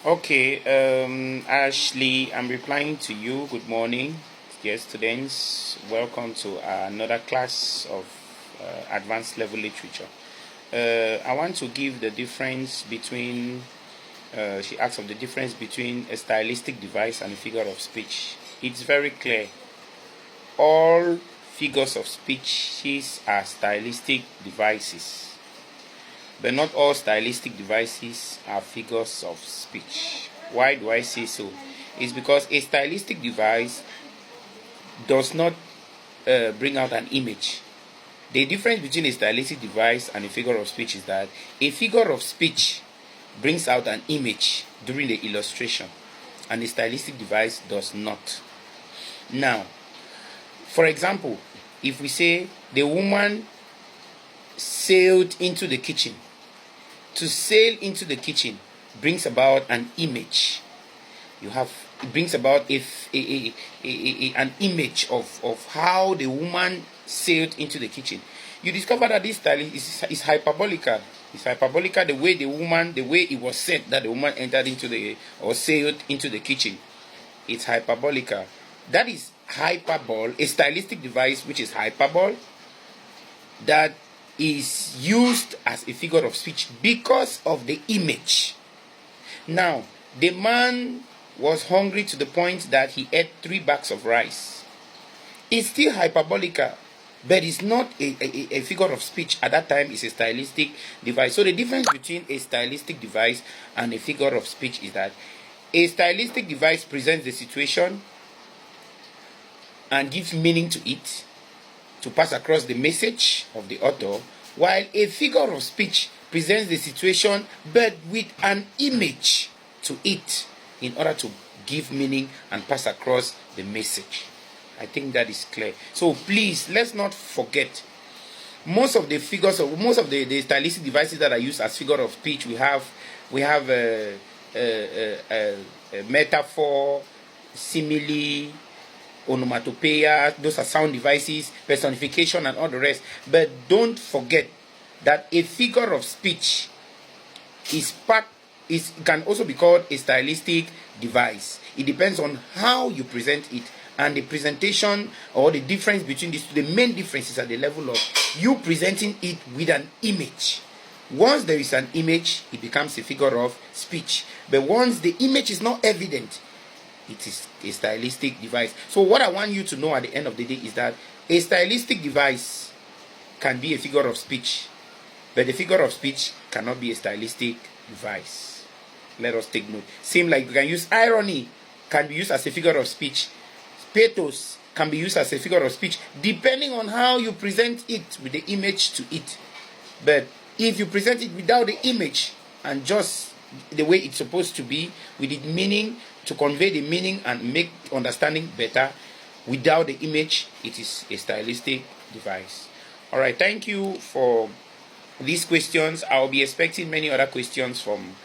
Okay, Ashley, I'm replying to you. Good morning, dear students. Welcome to another class of advanced level literature. I want to give the difference between, she asks of the difference between a stylistic device and a figure of speech. It's very clear. All figures of speech are stylistic devices. But not all stylistic devices are figures of speech. Why do I say so? It's because a stylistic device does not bring out an image. The difference between a stylistic device and a figure of speech is that a figure of speech brings out an image during the illustration, and a stylistic device does not. Now, for example, if we say the woman sailed into the kitchen, to sail into the kitchen brings about an image. It brings about an image of how the woman sailed into the kitchen. You discover that this style is hyperbolical. It's hyperbolical the way it was said that the woman entered or sailed into the kitchen. It's hyperbolical. That is hyperbole, a stylistic device which is hyperbole, that is used as a figure of speech because of the image. Now, the man was hungry to the point that he ate 3 bags of rice. It's still hyperbolical, but it's not a figure of speech. At that time, it's a stylistic device. So the difference between a stylistic device and a figure of speech is that a stylistic device presents the situation and gives meaning to it, to pass across the message of the author, while a figure of speech presents the situation but with an image to it in order to give meaning and pass across the message. I think that is clear. So please, let's not forget, most of the stylistic devices that are used as figure of speech, we have a metaphor, simile, onomatopoeia. Those are sound devices, personification, and all the rest. But don't forget that a figure of speech can also be called a stylistic device. It depends on how you present it, and the presentation, or the difference between these two. The main difference is at the level of you presenting it with an image. Once there is an image, it becomes a figure of speech. But once the image is not evident, it is a stylistic device. So what I want you to know at the end of the day is that a stylistic device can be a figure of speech, but the figure of speech cannot be a stylistic device. Let us take note. Same like we can use irony, can be used as a figure of speech. Pathos can be used as a figure of speech, depending on how you present it with the image to it. But if you present it without the image and just the way it's supposed to be, with its meaning, to convey the meaning and make understanding better, without the image, it is a stylistic device. All right, thank you for these questions. I'll be expecting many other questions from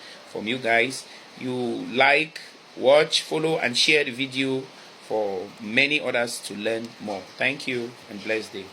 you guys. You like, watch, follow, and share the video for many others to learn more. Thank you, and blessed day.